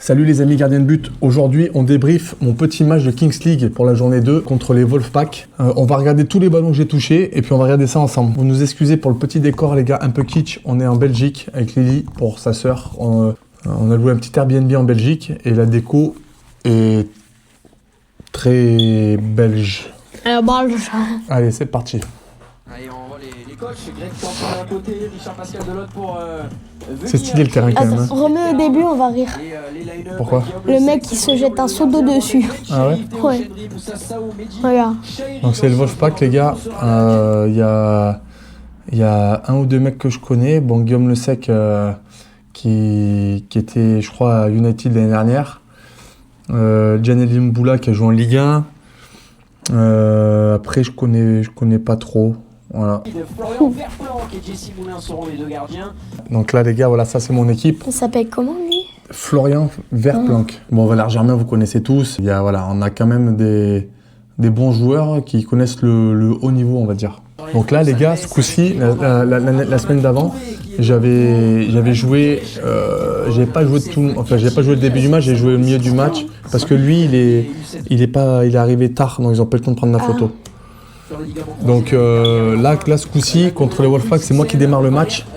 Salut les amis gardiens de but, aujourd'hui on débrief mon petit match de Kings League pour la journée 2 contre les Wolfpack. On va regarder tous les ballons que j'ai touchés et puis on va regarder ça ensemble. Vous nous excusez pour le petit décor les gars, un peu kitsch, on est en Belgique avec Lily pour sa sœur. On a loué un petit Airbnb en Belgique et la déco est très belge. Allez c'est parti. Allez, on voit les coachs, Greg Canton d'un côté, Richard Pascal de l'autre pour... C'est stylé le terrain quand même. Hein. Remets au début, on va rire. Pourquoi? Le mec qui se jette un seau d'eau dessus. Ah ouais? Ouais. Regarde. Donc c'est le Wolfpack les gars. Il y a un ou deux mecs que je connais. Bon, Guillaume Le Sec qui était je crois à United l'année dernière. Djaneli Mboula qui a joué en Ligue 1. Après je connais pas trop. Voilà. Donc là les gars, voilà, ça c'est mon équipe. Il s'appelle comment lui? Florian Verplanck. Bon, Valère Germain, vous connaissez tous. Voilà, on a quand même des bons joueurs qui connaissent le haut niveau, on va dire. Donc là les gars, ce coup-ci, la semaine d'avant, j'avais joué, j'ai pas joué le début du match, j'ai joué au milieu du match parce que lui il est arrivé tard, donc ils ont pas eu le temps de prendre la photo. Donc là ce coup-ci contre les Wolfpack, c'est moi qui démarre le match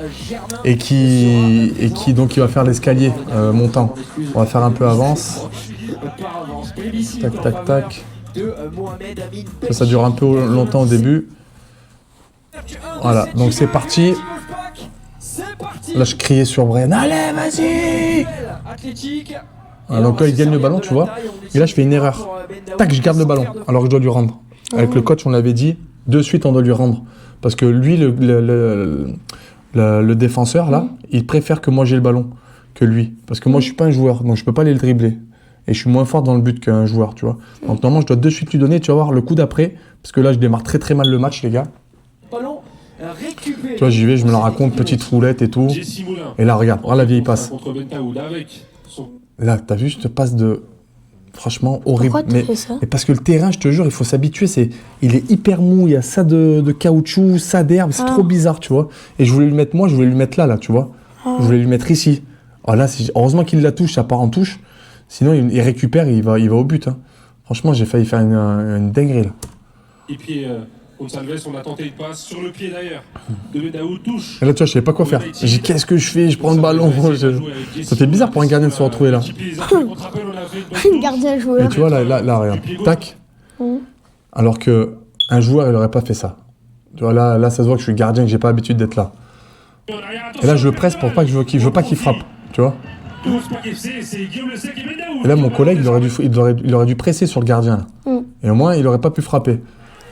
et qui donc il va faire l'escalier montant. On va faire un peu avance. Tac tac tac. Ça dure un peu longtemps au début. Voilà, donc c'est parti. Là je criais sur Brian, allez vas-y. Voilà, donc là il gagne le ballon, tu vois. Et là je fais une erreur. Tac, je garde le ballon alors que je dois lui rendre. Avec le coach on l'avait dit, de suite on doit lui rendre. Parce que lui, le défenseur là, il préfère que moi j'ai le ballon que lui. Parce que moi je suis pas un joueur, donc je peux pas aller le dribbler. Et je suis moins fort dans le but qu'un joueur, tu vois. Donc normalement je dois de suite lui donner, tu vas voir le coup d'après. Parce que là je démarre très très mal le match les gars. Tu vois, j'y vais, je me la raconte, petite roulette et tout. Et là, regarde, la vieille passe. Là, t'as vu, je te passe de... Franchement, horrible. Pourquoi tu fais ça? Mais parce que le terrain, je te jure, il faut s'habituer. Il est hyper mou, il y a ça de caoutchouc, ça d'herbe, c'est trop bizarre, tu vois. Et je voulais lui mettre là, tu vois. Je voulais lui mettre ici. Alors là, heureusement qu'il la touche, ça part en touche. Sinon, il récupère et il va au but. Hein. Franchement, j'ai failli faire une dinguerie, là. Et puis... Gonçalves, on a tenté une passe sur le pied d'ailleurs. De Bedaou touche. Et là, tu vois, je savais pas quoi faire. J'ai dit, qu'est-ce que je fais? Je prends le ballon. Ça fait bizarre pour un gardien de se retrouver là. Un gardien joueur. Mais tu vois, là, regarde. Tac. Alors que un joueur, il aurait pas fait ça. Tu vois, là, ça se voit que je suis gardien, que j'ai pas l'habitude d'être là. Et là, je le presse pour pas que je veux pas qu'il frappe. Tu vois. Et là, mon collègue, il aurait dû presser sur le gardien. Et au moins, il aurait pas pu frapper.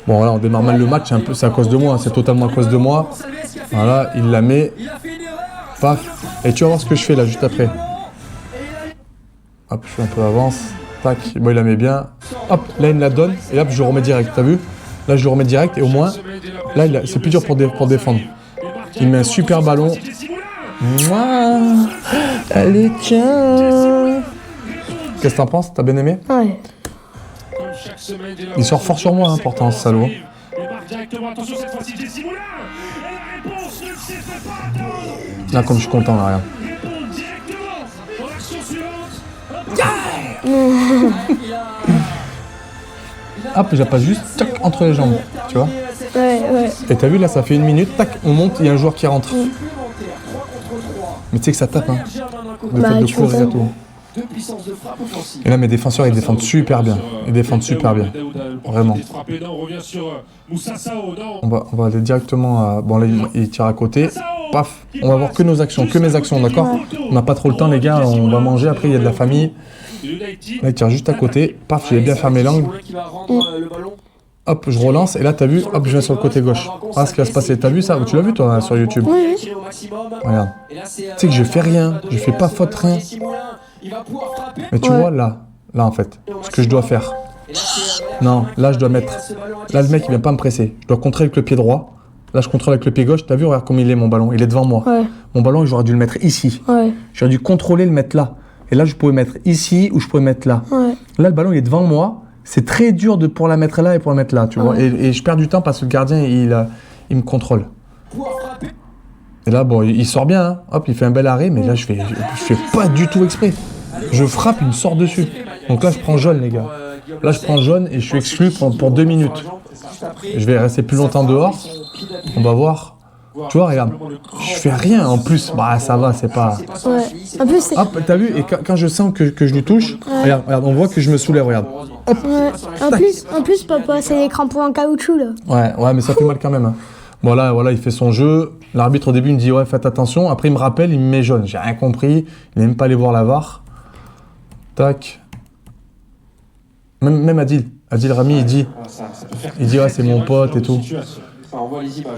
Bon voilà, on démarre mal le match, c'est à cause de moi, c'est totalement à cause de moi. Voilà, il la met. Paf. Et tu vas voir ce que je fais là, juste après. Hop, je fais un peu avance. Tac, bon il la met bien. Hop, là il me la donne, et hop, je le remets direct, t'as vu? Là je le remets direct, et au moins, là c'est plus dur pour défendre. Il met un super ballon. Mouah. Allez, tiens. Qu'est-ce que t'en penses? T'as bien aimé? Ouais. Il sort fort sur moi, hein, pourtant, ce salaud. Là, comme je suis content, là, regarde. Hop, je la passe juste tac, entre les jambes, tu vois. Ouais. Et t'as vu, là, ça fait 1 minute, tac, on monte, il y a un joueur qui rentre. Mais tu sais que ça tape, hein. Le fait de courir et tout. Et là mes défenseurs ils défendent super bien. Vraiment. On va aller directement à... Bon là il tire à côté. Paf. On va voir que nos actions, que mes actions, d'accord? On n'a pas trop le temps les gars, on va manger, après il y a de la famille. Là il tire juste à côté. Paf, j'ai bien fermé l'angle. Hop, je relance et là t'as vu, hop, je viens sur le côté gauche. Ah, ce qui va se passer, t'as vu ça? Tu l'as vu toi sur YouTube? Oui. Regarde. Tu sais que je fais rien, je fais pas faute, rien. Mais tu vois là en fait, ce que je dois faire. Non, là je dois mettre. Là le mec il vient pas me presser. Je dois contrer avec le pied droit. Là je contrôle avec le pied gauche. T'as vu, regarde comme il est mon ballon. Il est devant moi. Ouais. Mon ballon j'aurais dû le mettre ici. Ouais. J'aurais dû contrôler le mettre là. Et là je pouvais mettre ici ou je pouvais mettre là. Ouais. Là le ballon il est devant moi. C'est très dur pour la mettre là et pour la mettre là, tu vois. Et je perds du temps parce que le gardien il me contrôle. Et là bon il sort bien. Hein. Hop, il fait un bel arrêt, mais là je fais pas du tout exprès. je frappe, il me sort dessus. Donc là, je prends jaune, les gars. Là, je prends jaune et je suis exclu pour 2 minutes. Je vais rester plus longtemps dehors. On va voir. Tu vois, regarde. Je fais rien en plus. Bah, ça va, c'est pas... Ouais. En plus, c'est... Hop, t'as vu? Et quand je sens que je lui touche, regarde, on voit que je me soulève, regarde. Hop. Ouais. En plus, papa, c'est des crampons en caoutchouc, là. Ouais, mais ça fait mal quand même. Hein. Bon, là, voilà, il fait son jeu. L'arbitre, au début, il me dit, ouais, faites attention. Après, il me rappelle, il me met jaune. J'ai rien compris. Il n'est même pas allé voir la VAR. Tac. Même Adil Rami, il dit, ouais, c'est mon pote et tout.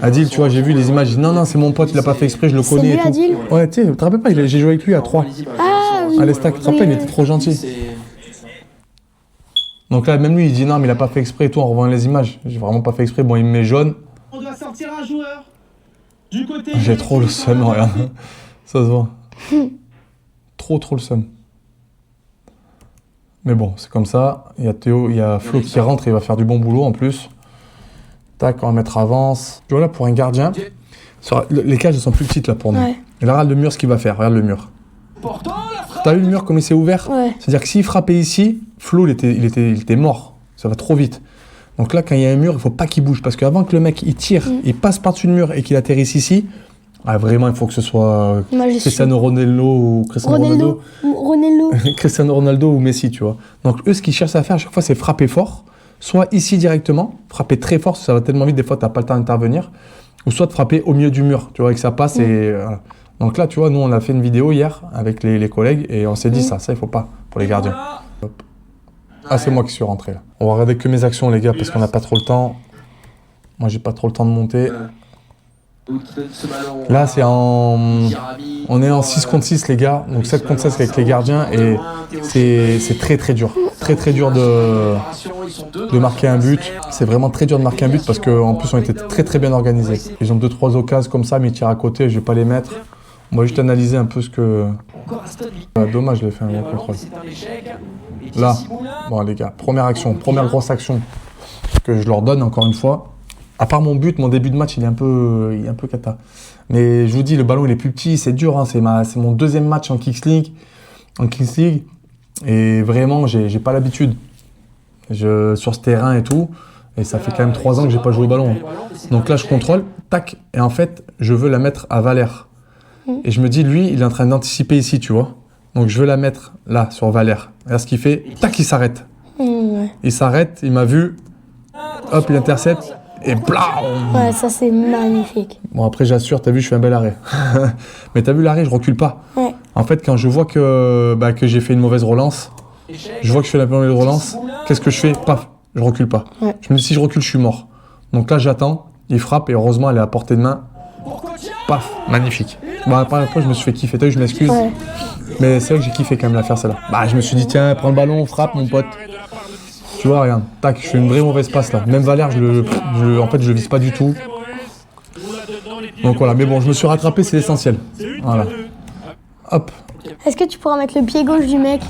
Adil, tu vois, j'ai vu les images. Il dit, non, c'est mon pote, il a pas fait exprès, je le connais et tout. Adil Ouais, tu sais, tu te rappelles pas, j'ai joué avec lui à 3. Ah oui. À l'Estac, tu te rappelles, il était trop gentil. Donc là, même lui, il dit, non, mais il a pas fait exprès et tout, en revoyant les images. J'ai vraiment pas fait exprès. Bon, il me met jaune. On doit sortir un joueur. Du côté. J'ai trop le seum, regarde. Ça se voit. Trop le seum. Mais bon, c'est comme ça. Il y a Théo, il y a Flo qui rentre et il va faire du bon boulot en plus. Tac, on va mettre avance. Tu vois là, pour un gardien, les cages elles sont plus petites là pour nous. Ouais. Et là, regarde le mur, ce qu'il va faire. Regarde le mur. T'as vu le mur comme il s'est ouvert? Ouais. C'est-à-dire que s'il frappait ici, Flo, il était mort. Ça va trop vite. Donc là, quand il y a un mur, il faut pas qu'il bouge. Parce qu'avant que le mec il tire, il passe par-dessus le mur et qu'il atterrisse ici, vraiment, il faut que ce soit Cristiano Ronaldo ou Cristiano Ronaldo ou Messi, tu vois. Donc eux, ce qu'ils cherchent à faire à chaque fois, c'est frapper fort. Soit ici directement, frapper très fort, ça va tellement vite, des fois, tu n'as pas le temps d'intervenir. Ou soit de frapper au milieu du mur, tu vois, et que ça passe. Et, voilà. Donc là, tu vois, nous, on a fait une vidéo hier avec les collègues et on s'est dit ça, il faut pas pour les gardiens. Hop. Ah, c'est moi qui suis rentré là. On va regarder que mes actions, les gars, parce qu'on n'a pas trop le temps. Moi, j'ai pas trop le temps de monter. Là, c'est on est en 6 contre 6, les gars. Donc 7 contre 16 avec les gardiens. Et c'est très dur. Très dur de marquer un but. C'est vraiment très dur de marquer un but parce qu'en plus, on était très bien organisés. Ils ont 2-3 occasions comme ça, mais ils tirent à côté. Je vais pas les mettre. On va juste analyser un peu ce que... dommage, je l'ai fait un bon contrôle. Là, bon les gars, première grosse action que je leur donne encore une fois. À part mon but, mon début de match, il est un peu cata. Mais je vous dis, le ballon, il est plus petit, c'est dur. Hein, c'est mon 2e match en Kings League. Et vraiment, j'ai pas l'habitude. Sur ce terrain et tout. Et ça fait quand même 3 ans que j'ai pas joué au ballon. Donc là, je contrôle, tac. Et en fait, je veux la mettre à Valère. Et je me dis, lui, il est en train d'anticiper ici, tu vois. Donc je veux la mettre là, sur Valère. Regarde ce qu'il fait. Tac, il s'arrête. Il s'arrête, il m'a vu. Hop, il intercepte. Et blam! Ouais, ça c'est magnifique. Bon, après, j'assure, t'as vu, je fais un bel arrêt. Mais t'as vu l'arrêt, je recule pas. Ouais. En fait, quand je vois que j'ai fait une mauvaise relance, qu'est-ce que je fais? Paf, je recule pas. Ouais. Je me dis, si je recule, je suis mort. Donc là, j'attends, il frappe et heureusement, elle est à portée de main. Paf, magnifique. Bon, après, je me suis fait kiffer. T'as vu, je m'excuse. Ouais. Mais c'est vrai que j'ai kiffé quand même la faire, celle-là. Bah, je me suis dit, tiens, prends le ballon, frappe, mon pote. Tu vois, regarde, tac, je fais une vraie mauvaise passe là. Même Valère, je le vise pas du tout. Donc voilà, mais bon, je me suis rattrapé, c'est l'essentiel. Voilà. Hop. Est-ce que tu pourras mettre le pied gauche du mec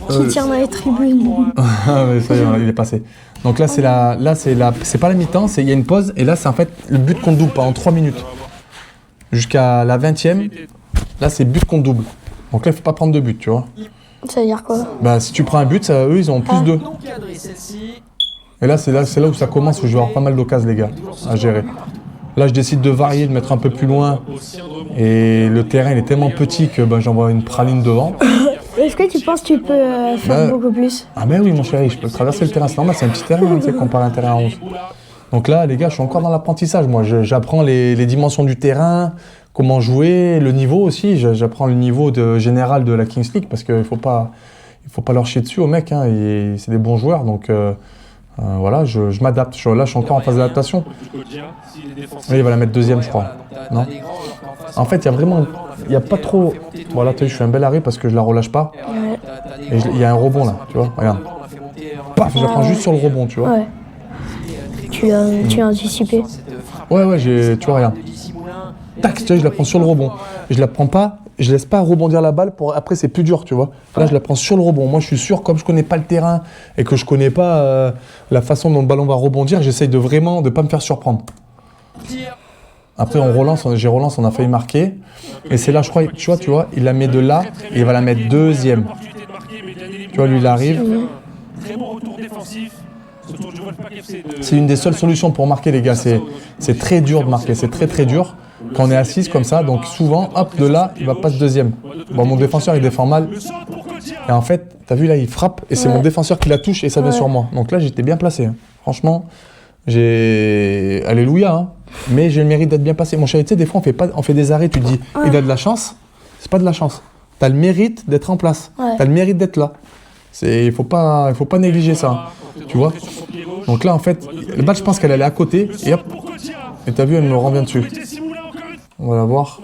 qui tire dans les tribunes? Ah, mais ça y est, il est passé. Donc là, c'est pas la mi-temps, il y a une pause. Et là, c'est en fait le but qu'on double pendant 3 minutes. Jusqu'à la 20e, là, c'est but qu'on double. Donc là, il faut pas prendre de but, tu vois. Ça veut dire quoi? Bah, si tu prends un but, eux, ils ont plus 2. Et là, c'est là où ça commence, où je vais avoir pas mal d'occasions, les gars, à gérer. Là, je décide de varier, de mettre un peu plus loin. Et le terrain, il est tellement petit que j'envoie une praline devant. Est-ce que tu penses que tu peux faire beaucoup plus? Ah ben oui, mon chéri, je peux traverser le terrain. C'est normal, c'est un petit terrain, tu sais, comparé à un terrain à 11. Donc là, les gars, je suis encore dans l'apprentissage. Moi, j'apprends les dimensions du terrain, comment jouer, le niveau aussi. J'apprends le niveau général de la Kings League parce qu'il faut pas leur chier dessus aux mecs. Hein, c'est des bons joueurs, donc voilà, je m'adapte. Là, je suis encore en phase d'adaptation. Là, il va la mettre 2e, je crois. Non. En fait, il y a pas trop. Voilà, tu sais, je fais un bel arrêt parce que je la relâche pas. Ouais. Et il y a un rebond là, tu vois. Regarde. Paf, je la prends juste sur le rebond, tu vois. Ouais. Tu as anticipé. Ouais, tu vois, regarde. Tac, tu vois, je la prends sur le rebond. Je la prends pas, je laisse pas rebondir la balle pour après c'est plus dur, tu vois. Là, je la prends sur le rebond. Moi, je suis sûr, comme je connais pas le terrain et que je connais pas la façon dont le ballon va rebondir, j'essaye de vraiment pas me faire surprendre. Après, j'ai relance, on a failli marquer. Et c'est là, je crois, tu vois, il la met de là et il va la mettre deuxième. Tu vois, lui, il arrive. Très bon retour défensif. C'est une des seules solutions pour marquer, les gars. C'est très dur de marquer, c'est très très dur. Quand on est assis comme ça, donc souvent, hop, de là, il va pas deuxième. Bon, mon défenseur, il défend mal. Et en fait, t'as vu là, il frappe et c'est mon défenseur qui la touche et ça vient sur moi. Donc là, j'étais bien placé. Hein. Franchement, alléluia, hein. Mais j'ai le mérite d'être bien placé. Mon chéri, tu sais, des fois, on fait des arrêts, tu te dis, il a de la chance. C'est pas de la chance. T'as le mérite d'être en place. T'as le mérite d'être là. Il faut pas négliger ça. Hein. Tu vois. Donc là, en fait, le balle, je pense qu'elle allait à côté et hop. Et t'as vu, elle me revient dessus. On va la voir.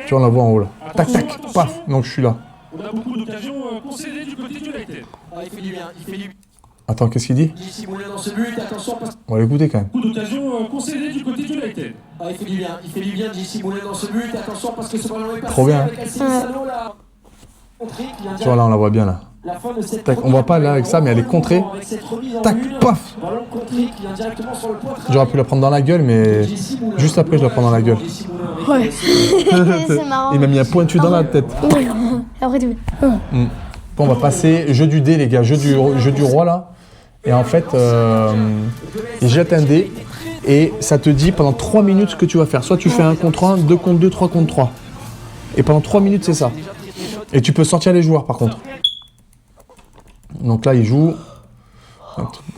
Tu vois, on la voit en haut là. Tac, tac, paf. Donc je suis là. On a beaucoup d'occasions concédées du côté du United. Ah, il fait du bien, il fait du bien. Attends, qu'est-ce qu'il dit? JC Moulin dans ce but, attention parce On va l'écouter quand même. Beaucoup d'occasions concédées du côté du United. Ah, il fait du bien JC Moulin dans ce but, attention parce que ce ballon est passé. Trop bien. Avec Alcide Salon, là. Contré, qui vient Tu vois, là, on la voit bien là. la fin de cette Tac, on voit pas là avec ça, mais elle est contrée. avec cette remise en Tac, une. paf. Ballon contré qui vient directement sur le poitrail. J'aurais pu la prendre dans la gueule, mais juste après, je la prends dans la gueule. JC Moulin avec C'est marrant. Il m'a mis un pointu dans la tête. Oui. Après, tu Bon, on va passer jeu du dé, les gars, jeu du roi là. Et en fait, il jette un dé et ça te dit pendant 3 minutes ce que tu vas faire. Soit tu fais 1 contre 1, 2 contre 2, 3 contre 3. Et pendant 3 minutes, c'est ça. Et tu peux sortir les joueurs par contre. Donc là, il joue.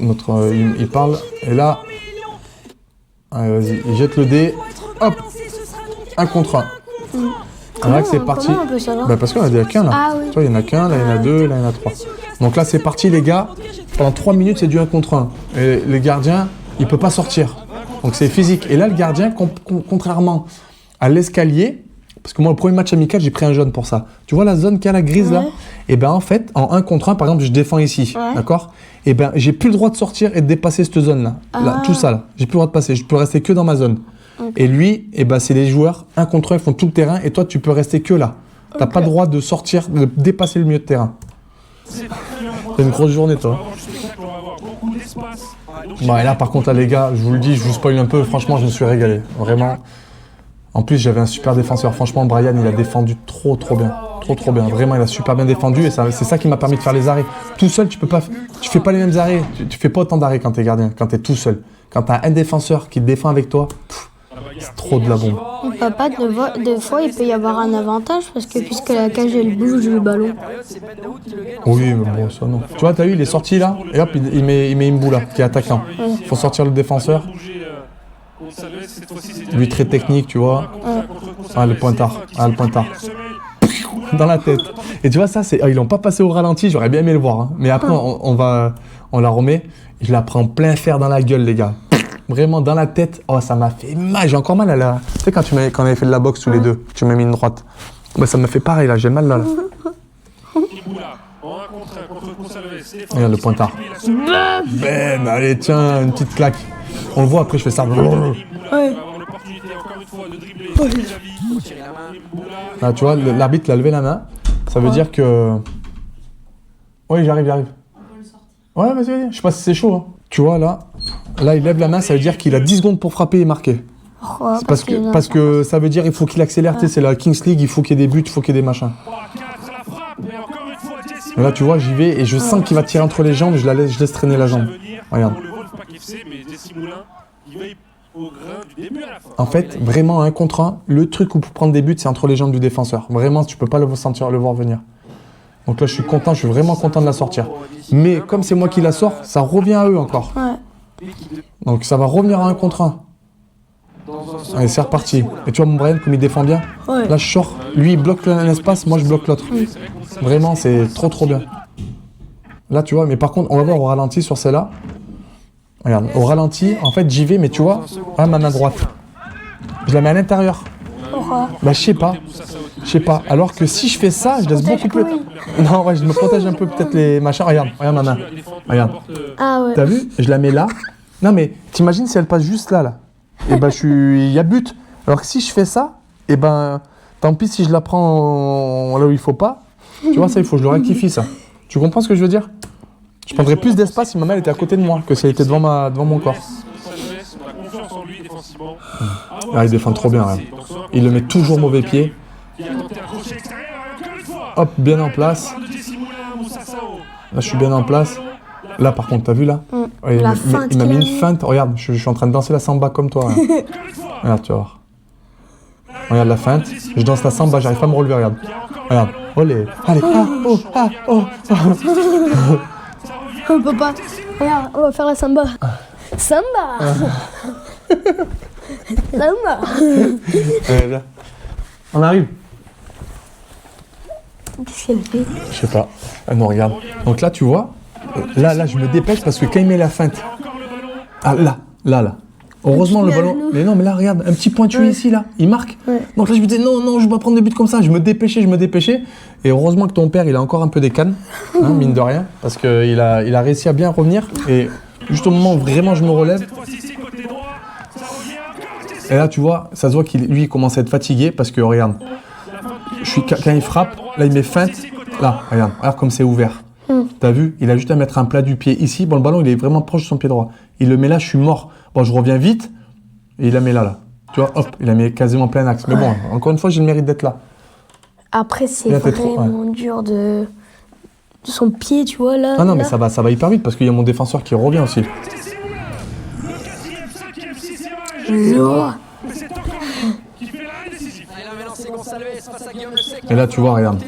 Il parle. Et là, allez, vas-y, il jette le dé. Hop, 1 contre 1. Là, c'est parti. Comment on peut savoir? Bah, parce qu'il n'y en a qu'un là. Ah oui. Tu vois, il n'y en a qu'un, là il y en a 2, là il y en a 3. Donc là c'est parti les gars. Pendant 3 minutes c'est du 1 contre 1. Et le gardien, il peut pas sortir. Donc c'est physique. Et là le gardien, contrairement à l'escalier, parce que moi le premier match amical j'ai pris un jaune pour ça. Tu vois la zone qu'il y a la grise là? Et ben en fait en 1 contre 1 par exemple je défends ici. D'accord? Et ben j'ai plus le droit de sortir et de dépasser cette zone là. Là tout ça là. J'ai plus le droit de passer. Je peux rester que dans ma zone. Et lui, et ben c'est les joueurs 1 contre 1, ils font tout le terrain et toi tu peux rester que là. T'as pas le droit de sortir, de dépasser le milieu de terrain. C'est une grosse journée toi. Bon et là par contre là les gars, je vous le dis, je vous spoil un peu, franchement je me suis régalé, vraiment. En plus j'avais un super défenseur, franchement Brian il a défendu trop bien. Trop bien, vraiment il a super bien défendu et c'est ça qui m'a permis de faire les arrêts. Tout seul tu fais pas les mêmes arrêts, tu fais pas autant d'arrêts quand t'es gardien, quand t'es tout seul. Quand t'as un défenseur qui te défend avec toi, c'est trop de la bombe. Papa, des fois, il peut y avoir un avantage parce que puisque la cage elle bouge le ballon. Oui, mais bon, ça non. Tu vois, t'as vu, il est sorti là, et hop, il met Imboula, qui est attaquant. Il faut sortir le défenseur. Lui, très technique, tu vois. Ah, le pointard. Dans la tête. Et tu vois, ça, ils l'ont pas passé au ralenti, j'aurais bien aimé le voir. Hein. Mais après, on la remet. Je la prends plein fer dans la gueule, les gars. Vraiment dans la tête. Oh, ça m'a fait mal. J'ai encore mal à la. Tu sais, quand on avait fait de la boxe tous les deux, tu m'as mis une droite. Bah, ça m'a fait pareil, là. J'ai mal là. Regarde le pointard. Ben, allez, tiens, une petite claque. On le voit, après, je fais ça. Là, tu vois, l'arbitre a levé la main. Ça veut dire que. Oui, j'arrive. Ouais, vas-y. Je sais pas si c'est chaud. Hein. Tu vois, là, il lève la main, ça veut dire qu'il a 10 secondes pour frapper et marquer. C'est parce que ça veut dire qu'il faut qu'il accélère. C'est la Kings League, il faut qu'il y ait des buts, il faut qu'il y ait des machins. Et là, tu vois, j'y vais et je sens qu'il va tirer entre les jambes, je laisse traîner la jambe. Regarde. En fait, vraiment, 1 contre 1, le truc où pour prendre des buts, c'est entre les jambes du défenseur. Vraiment, tu peux pas le voir venir. Donc là, je suis vraiment content de la sortir. Mais comme c'est moi qui la sors, ça revient à eux encore. Donc ça va revenir à 1 contre 1. Allez, c'est reparti. Et tu vois mon Brian, comme il défend bien. Là, je sors. Lui, il bloque un espace, moi, je bloque l'autre. Vraiment, c'est trop bien. Là, tu vois, mais par contre, on va voir au ralenti sur celle-là. Regarde, au ralenti, en fait, j'y vais, mais tu vois, ma main droite. Je la mets à l'intérieur. Pourquoi? Bah, je sais pas. Alors que si je fais ça, je laisse beaucoup plus. Non, ouais, je me protège un peu peut-être les machins. Regarde ma main. Regarde. Ah ouais. T'as vu? Je la mets là. Non, mais t'imagines si elle passe juste là. Et ben, il y a but. Alors que si je fais ça, et ben, tant pis si je la prends là où il faut pas. Tu vois, ça, il faut que je le rectifie, ça. Tu comprends ce que je veux dire? Je prendrais plus d'espace si ma main était à côté de moi que si elle était devant mon corps. Là, il défend trop bien. Regarde. Il le met toujours mauvais pied. Hop, bien en place. Là, je suis bien en place. Là, par contre, t'as vu là? Ouais, il m'a mis une feinte. Regarde, je suis en train de danser la samba comme toi. Regarde, regarde tu vas voir. Regarde la feinte. Je danse la samba, j'arrive pas à me relever. Regarde. Regarde. Olé. Allez. Ah, oh, ah, oh. On peut pas. Regarde, on va faire la samba. Samba. Samba. Allez, là. On arrive. Qu'est-ce qu'elle fait? Je sais pas. Ah non, regarde. Donc là, tu vois. Là, je me dépêche parce que quand il met la feinte. Ah, là. Heureusement, le ballon. Mais non, mais là, regarde, un petit pointu ici, là. Il marque. Ouais. Donc là, je me disais, non, je vais pas prendre de but comme ça. Je me dépêchais. Et heureusement que ton père, il a encore un peu des cannes, hein, mine de rien. Parce qu'il a réussi à bien revenir. Et juste au moment où vraiment je me relève. Et là, tu vois, ça se voit qu'il commence à être fatigué parce que, regarde, quand il frappe, là, il met feinte. Là, regarde comme c'est ouvert. T'as vu? Il a juste à mettre un plat du pied ici. Bon, le ballon, il est vraiment proche de son pied droit. Il le met là, je suis mort. Bon, je reviens vite. Et il la met là. Tu vois, hop, il a mis quasiment plein axe. Mais bon, encore une fois, j'ai le mérite d'être là. Après, c'est vraiment dur de son pied, tu vois, là. Ah non, là. mais ça va hyper vite parce qu'il y a mon défenseur qui revient aussi. Et là, tu vois, regarde.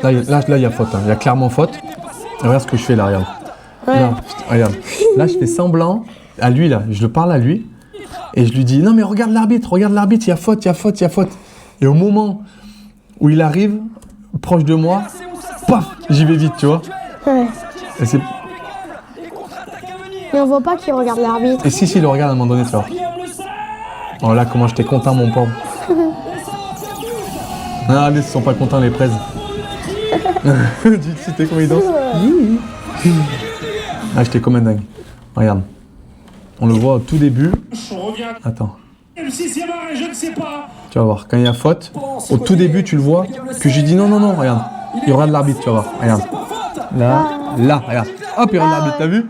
Là, il y a faute. Hein. Il y a clairement faute. Et regarde ce que je fais là, regarde. Ouais. Là, regarde. Là, je fais semblant à lui, là. Je le parle à lui. Et je lui dis, non, mais regarde l'arbitre, il y a faute. Et au moment où il arrive, proche de moi, paf, j'y vais vite, tu vois. Ouais. Et c'est... Mais on voit pas qu'il regarde l'arbitre. Et si, il le regarde à un moment donné, tu vois. Oh là, comment j'étais content, mon pauvre. Ah, ils sont pas contents, les praises. Tu sais comment ils dansent. Ah, j'étais comme un dingue. Regarde. On le voit au tout début. Attends. Tu vas voir, quand il y a faute, au tout début, tu le vois, que j'ai dit non, regarde. Il regarde l'arbitre, tu vas voir. Regarde. Là, regarde. Hop, il regarde l'arbitre, t'as vu?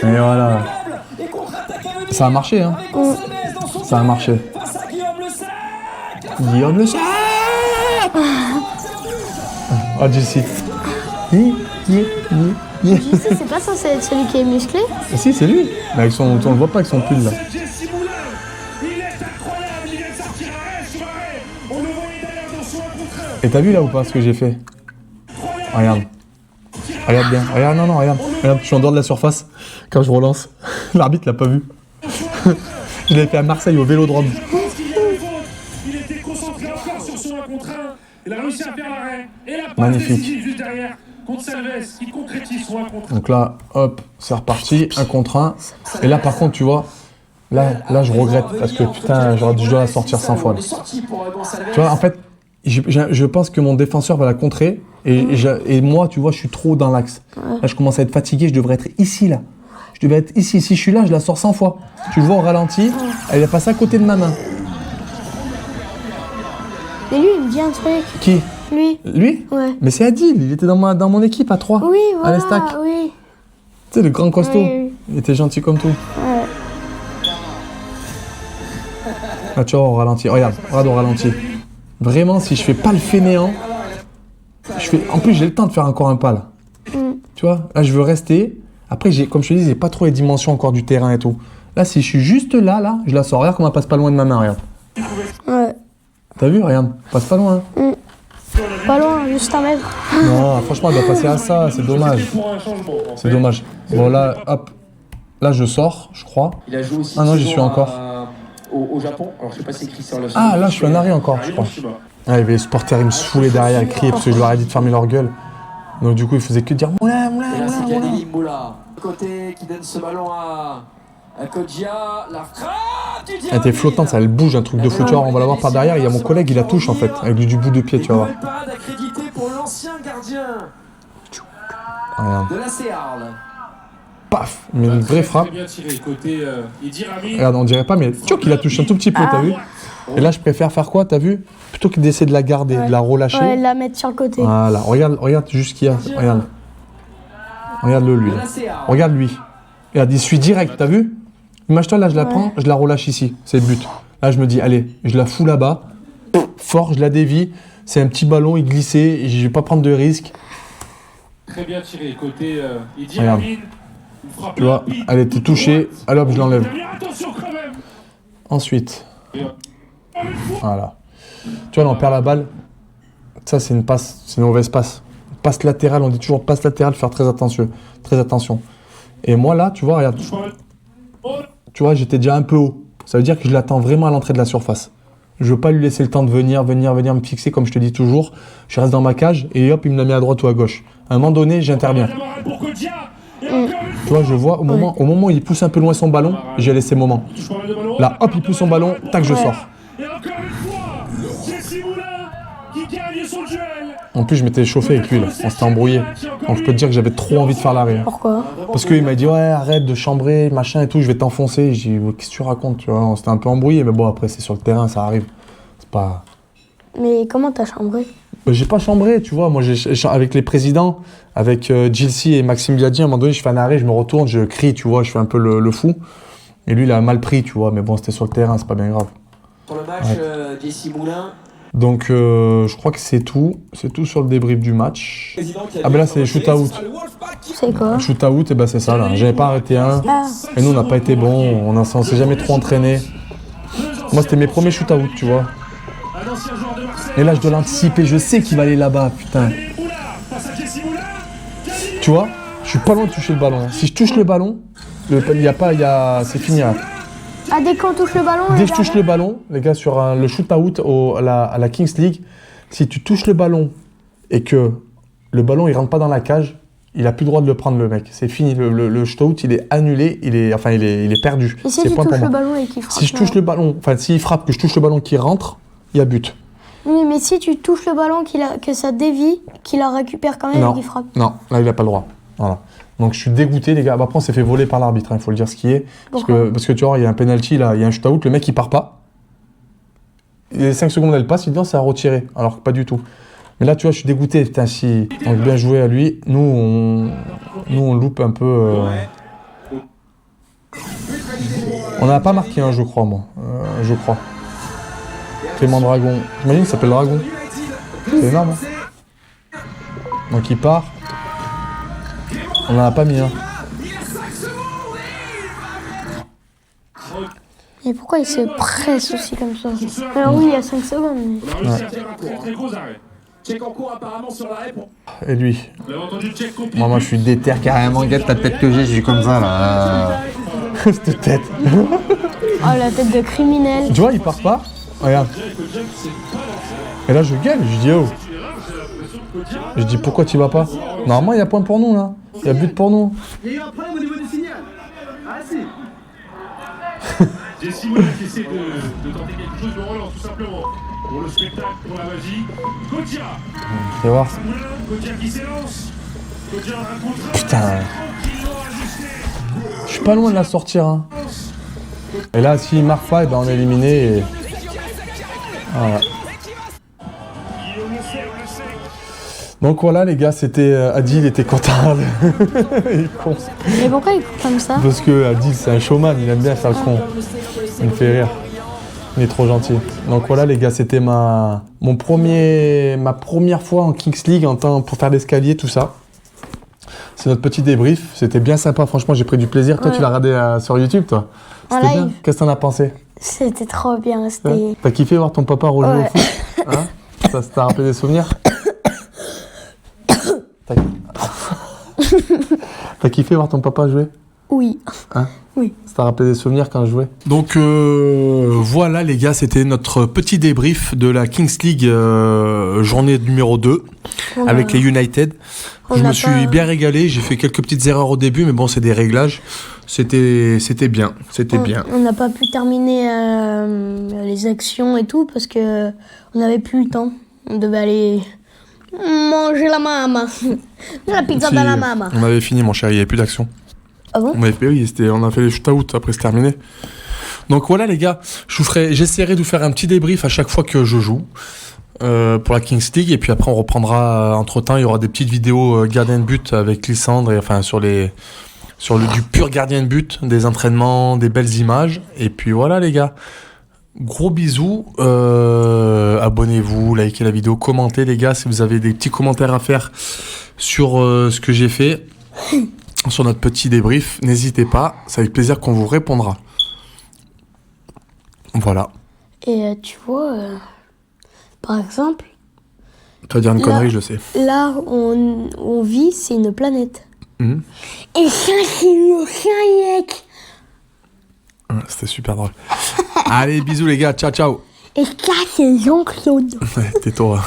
Et voilà. Ça a marché, hein. Ça a marché. Guillaume Le Sec. Oh, Jessie. Jessie, c'est pas censé être celui qui est musclé? Si, c'est lui. Mais avec on le voit pas avec son pull, là. Et t'as vu là ou pas ce que j'ai fait? Regarde. Regarde bien. Regarde, non, regarde. Regarde, je suis en dehors de la surface quand je relance. L'arbitre l'a pas vu. Je l'avais fait à Marseille au Vélodrome. Il était concentré encore sur son 1 contre 1. Il a réussi à faire l'arrêt. Et la passe magnifique. décisive juste derrière contre Salves qui concrétise son 1 contre 1. Donc là, hop, c'est reparti, 1 contre 1. Et là, par contre, tu vois, là je regrette parce que putain, je dois la sortir 100 fois. Là. Tu vois, en fait, je pense que mon défenseur va la contrer et moi, tu vois, je suis trop dans l'axe. Là, je commence à être fatigué, je devrais être ici, là. Je devais être ici. Si je suis là, je la sors 100 fois. Tu le vois au ralenti, elle est passée à côté de ma main. Mais lui, il me dit un truc. Qui? Lui? Ouais. Mais c'est Adil, il était dans mon équipe à 3. Oui, voilà, à l'Estac. oui. Tu sais, le grand costaud. Oui. Il était gentil comme tout. Ouais. Là, tu vois, au ralenti. Regarde au ralenti. Vraiment, si je fais pas le fainéant, en plus, j'ai le temps de faire encore un pas, là. Tu vois, là, je veux rester. Après, comme je te dis, j'ai pas trop les dimensions encore du terrain et tout. Là, si je suis juste là, je la sors. Regarde comment elle passe pas loin de ma main, regarde. Ouais. T'as vu, regarde, passe pas loin. Pas loin, juste 1 mètre. Non, franchement, elle doit passer à ça, c'est dommage. C'est dommage. Bon, là, hop. Là, je sors, je crois. Il a joué aussi Ah non, j'y suis encore. Au Japon. Alors, je sais pas si c'est écrit sur le. Ah, là, je suis en arrêt encore, je crois. Ah, il y avait les supporters, ils me saoulaient derrière, ils criaient parce que je leur ai dit de fermer leur gueule. Donc, du coup, ils faisaient que dire moula. Et là, c'est Kadeli Moula. Côté qui donne ce ballon à Kodjia. La frappe du Elle était flottante, ça, elle bouge, un truc de fou. Tu vois, on va la voir par derrière. Il y a mon collègue, il la touche en fait, avec du bout de pied, tu vas voir. Pas d'accrédité pour l'ancien gardien Regarde. de la Arles. Paf, mais une vraie frappe. Bien tiré. Côté Idirami. Regarde, on dirait pas, mais tu vois qu'il la touche un tout petit peu, t'as vu? Et là, je préfère faire quoi, t'as vu? Plutôt que d'essayer de la garder, de la relâcher. Ouais, la mettre sur le côté. Voilà, regarde juste ce qu'il y a. Regarde. Regarde-le, lui. Là. Regarde lui. Regarde, il suit direct, t'as vu? Imagine-toi, là, je la prends, je la relâche ici. C'est le but. Là, je me dis, allez, je la fous là-bas. Fort, je la dévie. C'est un petit ballon, il glissait. Je vais pas prendre de risque. Très bien tiré. Côté Idi Regarde. Amin. Une frappe Tu vois, rapide. elle était touchée. Allez hop, je l'enlève. Attention quand même. Ensuite, voilà. Tu vois, là, on perd la balle. Ça, c'est une passe, c'est une mauvaise passe. Passe latérale, on dit toujours passe latérale, faire très attention. Très attention. Et moi, là, tu vois, regarde. Tu vois, j'étais déjà un peu haut. Ça veut dire que je l'attends vraiment à l'entrée de la surface. Je veux pas lui laisser le temps de venir me fixer, comme je te dis toujours. Je reste dans ma cage et hop, il me la met à droite ou à gauche. À un moment donné, j'interviens. Tu vois, je vois, au moment où il pousse un peu loin son ballon, j'ai laissé le moment. Là, hop, il pousse son ballon, tac, je sors. Et encore une fois, Jesse Moulin qui gagne son duel. En plus, je m'étais chauffé avec lui, là. On s'était embrouillé. Donc, je peux te dire que j'avais trop envie de faire l'arrêt. Hein. Pourquoi? Parce qu'il m'a dit, ouais, arrête de chambrer, machin et tout, je vais t'enfoncer. J'ai dit, qu'est-ce que tu racontes, tu vois? On s'était un peu embrouillé, mais bon, après, c'est sur le terrain, ça arrive. C'est pas. Mais comment t'as chambré? J'ai pas chambré, tu vois. Moi, avec les présidents, avec Gilsi et Maxime Biaggi, à un moment donné, je fais un arrêt, je me retourne, je crie, tu vois, je fais un peu le fou. Et lui, il a mal pris, tu vois. Mais bon, c'était sur le terrain, c'est pas bien grave. Pour le match, Jesse Moulin. Donc, je crois que c'est tout. C'est tout sur le débrief du match. Ah, ben là, c'est shoot-out. C'est quoi? Shoot-out, et ben c'est ça, là. J'avais pas arrêté un. Ah, Et nous, on n'a pas été bons. On s'est jamais trop entraîné. Moi, c'était mes premiers shoot-out, tu vois. Un ancien joueur de Marseille. Et là, je dois l'anticiper. Je sais qu'il va aller là-bas, putain. Moulin face à Jesse Moulin. Tu vois, je suis pas loin de toucher le ballon. Si je touche le ballon, c'est fini, là. ah, dès qu'on touche le ballon, Dès que je touche le ballon, les gars, sur le shoot-out à la Kings League, si tu touches le ballon et que le ballon il rentre pas dans la cage, il a plus le droit de le prendre, le mec. C'est fini. Le shoot-out, il est annulé, il est perdu. Et si C'est tu point touches pour le moi. ballon et qu'il frappe? Si je touche le ballon, enfin s'il frappe, que je touche le ballon qui rentre, il y a but. Oui, mais si tu touches le ballon, que ça dévie, qu'il la récupère quand même Non. et qu'il frappe. Non, là il a pas le droit. Voilà. Donc je suis dégoûté, les gars. Bah, après, on s'est fait voler par l'arbitre, il faut le dire ce qui est. Parce que tu vois, il y a un penalty là, il y a un shoot-out, le mec il part pas. Les 5 secondes elles passent, il dit non, c'est à retirer. Alors que pas du tout. Mais là, tu vois, je suis dégoûté. Putain, si. Donc bien joué à lui. Nous, on loupe un peu. On n'a pas marqué un, je crois, moi. Je crois. Clément Dragon. J'imagine qu'il s'appelle Dragon. C'est énorme. Hein. Donc il part. On n'en a pas mis un. Et pourquoi il se presse aussi comme ça? Alors oui, il y a 5 secondes. Mais... On a réussi à faire un très très gros arrêt. Check en cours apparemment sur l'arrêt pour. Et lui. Vous avez entendu check compliqué. Moi, je suis déter carrément. Regarde ta tête que j'ai, je suis comme ça là. Cette tête. Oh, la tête de criminel. Tu vois, il part pas. Regarde. Et là, je gueule. Je dis oh. Je dis pourquoi tu vas pas? Normalement, il y a point pour nous là. Il y a but pour nous. Il y a eu un problème au niveau du signal. Ah si. Jesse Moulin qui essaie de tenter quelque chose de Roland, tout simplement. Pour le spectacle, pour la magie. Kodia. Tu vas voir. Moulin, Kodia qui s'élance. Kodia un contre. Putain. Tranquillement ajusté. Je suis pas loin de la sortir. Hein. Et là, s'il marque pas, eh ben, on est éliminé. Et... Voilà. Donc voilà les gars, c'était Adil, il était content. Il est con. Mais pourquoi il court comme ça? Parce que Adil c'est un showman, il aime bien faire le con. Il me fait rire. Il est trop gentil. Donc voilà les gars, c'était ma première fois en Kings League pour faire l'escalier, tout ça. C'est notre petit débrief. C'était bien sympa, franchement j'ai pris du plaisir. Toi tu l'as regardé sur YouTube toi? C'était bien. Qu'est-ce que t'en as pensé? C'était trop bien. Hein? T'as kiffé voir ton papa rejouer au foot? Hein? Ça t'a rappelé des souvenirs? T'as kiffé voir ton papa jouer? Oui. Hein? Oui. Ça t'a rappelé des souvenirs quand je jouais? Donc voilà les gars, c'était notre petit débrief de la Kings League journée numéro 2 avec les United. Je me suis bien régalé, j'ai fait quelques petites erreurs au début, mais bon c'est des réglages. C'était bien, c'était bien. On n'a pas pu terminer les actions et tout parce que on n'avait plus le temps. On devait aller manger la mama. La pizza de la mama. On avait fini mon chéri, il n'y avait plus d'action. Ah bon? On a fait les shoot-out, après c'est terminé. Donc voilà les gars, j'essaierai de vous faire un petit débrief à chaque fois que je joue pour la Kings League, et puis après on reprendra entre temps, il y aura des petites vidéos gardien de but avec Lysandre, et enfin sur sur du pur gardien de but, des entraînements, des belles images. Et puis voilà les gars. Gros bisous. Abonnez-vous, likez la vidéo, commentez les gars si vous avez des petits commentaires à faire sur ce que j'ai fait, sur notre petit débrief. N'hésitez pas, c'est avec plaisir qu'on vous répondra. Voilà. Et tu vois, par exemple, Tu vas dire une Là- connerie, je le sais. là où on vit, c'est une planète. Mhm. Et ça, c'est une planète. Ouais, c'était super drôle. Allez, bisous les gars, ciao ciao. Et ça, c'est Jean-Claude. Ouais, tais-toi.